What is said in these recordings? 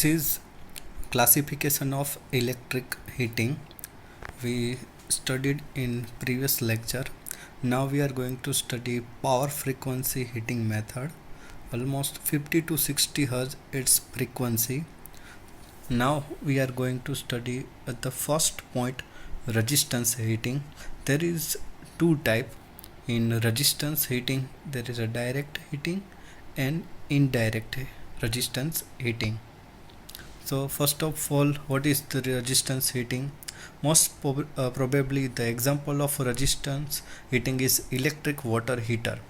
This is classification of electric heating. We studied in previous lecture. Now we are going to study power frequency heating method. Almost 50 to 60 Hz its frequency. Now we are going to study at the first point resistance heating. There is two type. In resistance heating there is a direct heating and indirect resistance heating. So first of all, what is the resistance heating? Most probably the example of resistance heating is electric water heater.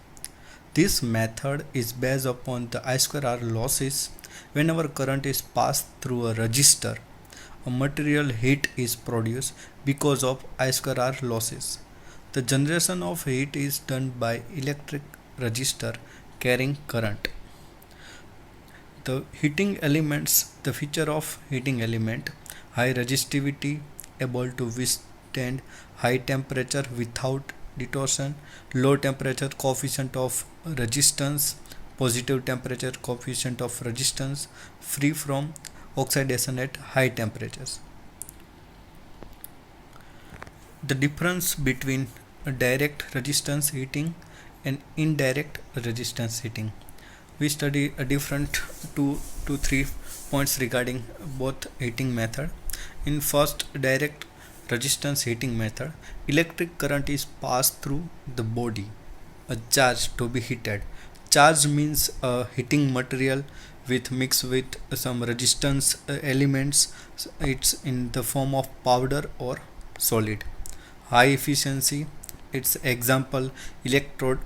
This method is based upon the I square R losses. Whenever current is passed through a resistor, a material heat is produced because of I square R losses. The generation of heat is done by electric resistor carrying current. The heating elements, the feature of heating element: high resistivity, able to withstand high temperature without distortion, low temperature coefficient of resistance, positive temperature coefficient of resistance, free from oxidation at high temperatures. The difference between a direct resistance heating and indirect resistance heating. We study a different 2 to 3 points regarding both heating method. In first direct resistance heating method, electric current is passed through the body, a charge to be heated. Charge means a heating material with mixed with some resistance elements. It's in the form of powder or solid. High efficiency, its example electrode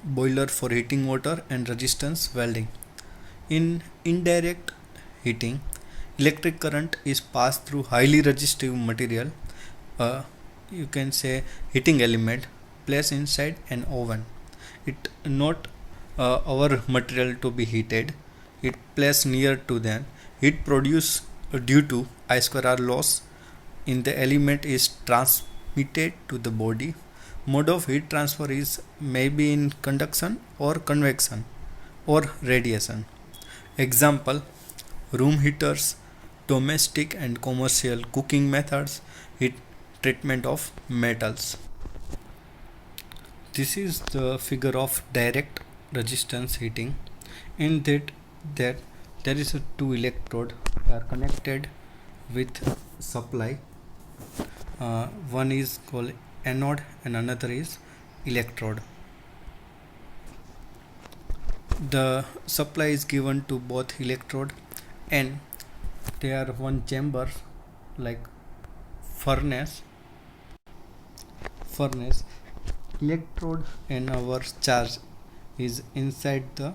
boiler for heating water and resistance welding. In indirect heating, electric current is passed through highly resistive material, you can say heating element, placed inside an oven. It not our material to be heated, it placed near to them. Heat produced due to I square R loss in the element is transmitted to the body. Mode of heat transfer is maybe in conduction or convection or radiation. Example: room heaters, domestic and commercial cooking methods, heat treatment of metals. This is the figure of direct resistance heating. In that there is a two electrode are connected with supply. One is called anode and another is electrode. The supply is given to both electrode and they are one chamber like furnace. Electrode and our charge is inside the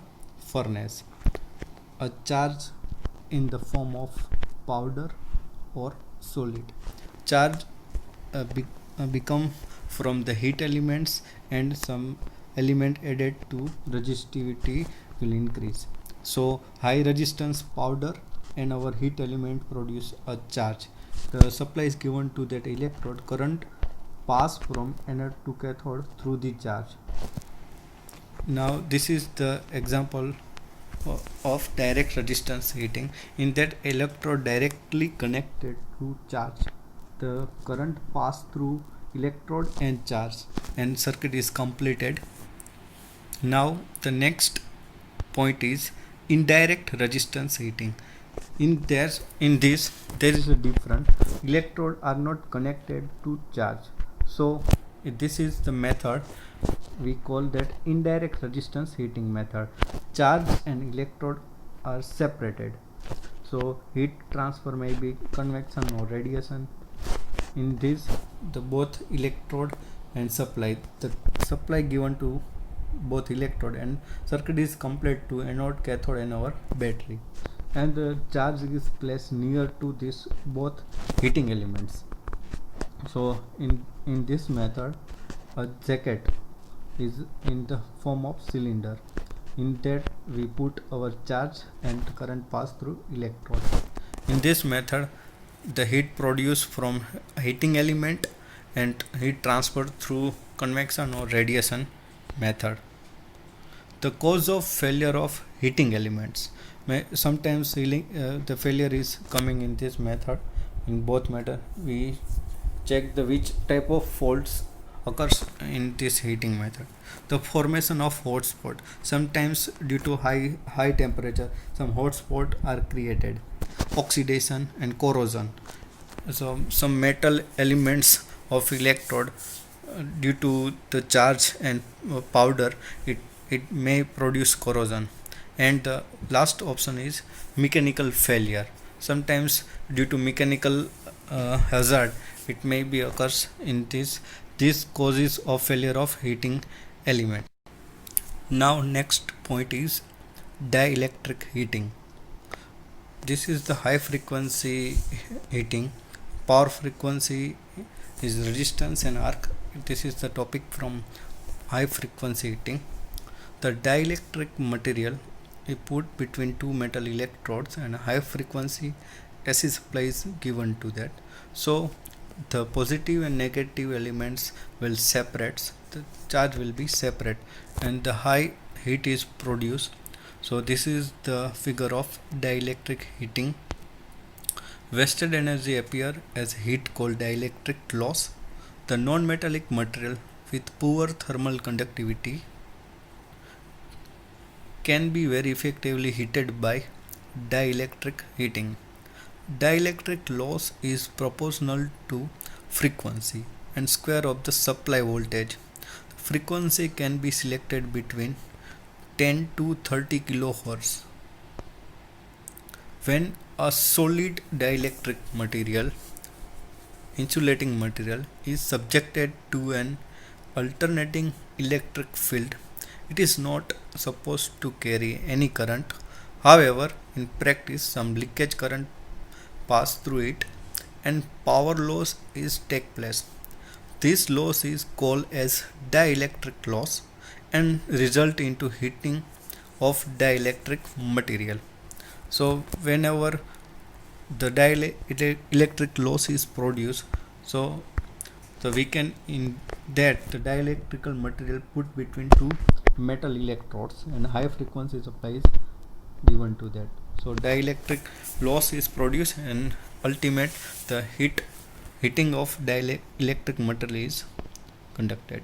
furnace. A charge in the form of powder or solid. Charge become from the heat elements and some element added to resistivity will increase. So high resistance powder and our heat element produce a charge. The supply is given to that electrode. Current pass from anode to cathode through the charge. Now this is the example of direct resistance heating. In that electrode directly connected to charge, the current pass through electrode and charge and circuit is completed. Now the next point is indirect resistance heating. In this there is a difference. Electrode are not connected to charge, so this is the method we call that indirect resistance heating method. Charge and electrode are separated, so heat transfer may be convection or radiation. In this, the both electrode and supply, the supply given to both electrode and circuit is complete to anode, cathode and our battery, and the charge is placed near to this both heating elements. So in this method, a jacket is in the form of cylinder. In that we put our charge and current pass through electrode. In this method, the heat produced from heating element and heat transferred through convection or radiation method. The cause of failure of heating elements. Sometimes the failure is coming in this method. In both method, we check the which type of faults occurs in this heating method. The formation of hotspot. Sometimes due to high temperature, some hotspot are created. Oxidation and corrosion. So some metal elements of electrode, due to the charge and powder, it may produce corrosion. And the last option is mechanical failure. Sometimes due to mechanical hazard, it may be occurs in this causes of failure of heating element. Now next point is dielectric heating. This is the high frequency heating. Power frequency is resistance and arc. This is the topic from high frequency heating. The dielectric material is put between two metal electrodes and high frequency AC supply is given to that. So the positive and negative elements will separate, the charge will be separate, and the high heat is produced. So this is the figure of dielectric heating. Wasted energy appear as heat called dielectric loss. The non-metallic material with poor thermal conductivity can be very effectively heated by dielectric heating. Dielectric loss is proportional to frequency and square of the supply voltage. Frequency can be selected between 10 to 30 kilohertz. When a solid dielectric material, insulating material, is subjected to an alternating electric field, it is not supposed to carry any current. However, in practice, some leakage current pass through it and power loss is take place. This loss is called as dielectric loss and result into heating of dielectric material. So whenever the dielectric loss is produced, so we can in that the dielectrical material put between two metal electrodes and high frequency supply is given to that. So dielectric loss is produced and ultimate the heating of dielectric material is conducted.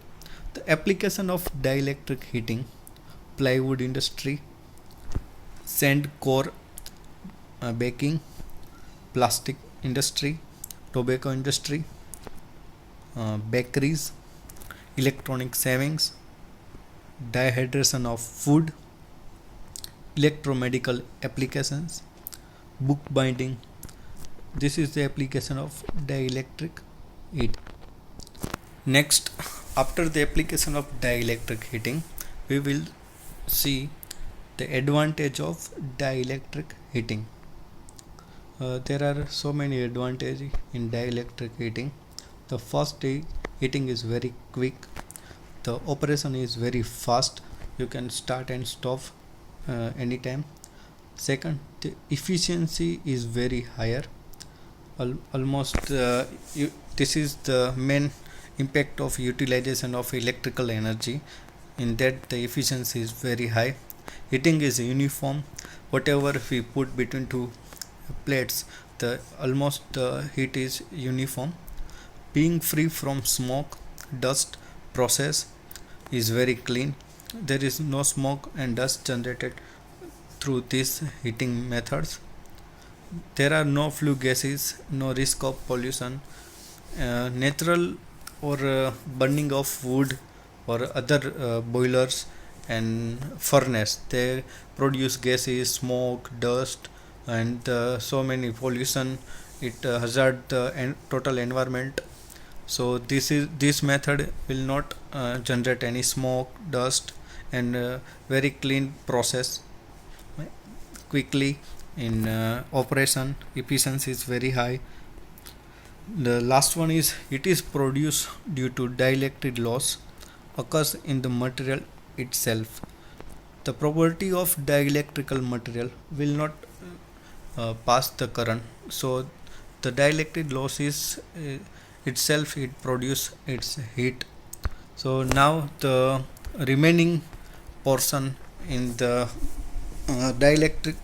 The application of dielectric heating: plywood industry, sand core baking, plastic industry, tobacco industry, bakeries, electronic savings, dehydration of food, electromedical applications, book binding. This is the application of dielectric heat. Next, after the application of dielectric heating, we will see the advantage of dielectric heating. There are so many advantages in dielectric heating. The first is heating is very quick. The operation is very fast. You can start and stop anytime. Second, the efficiency is very higher. This is the main impact of utilization of electrical energy. In that, the efficiency is very high. Heating is uniform. Whatever we put between two plates, the heat is uniform. Being free from smoke, dust, process is very clean. There is no smoke and dust generated through these heating methods. There are no flue gases, no risk of pollution. Natural or burning of wood or other boilers and furnace, they produce gases, smoke, dust, and so many pollution. It hazard the total environment. So this method will not generate any smoke, dust, and very clean process. Quickly in operation, efficiency is very high. The last one is it is produced due to dielectric loss occurs in the material itself. The property of dielectrical material will not pass the current. So the dielectric loss is itself it produce its heat. So now the remaining portion in the dielectric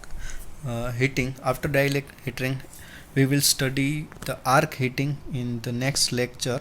heating. After dielectric heating, we will study the arc heating in the next lecture.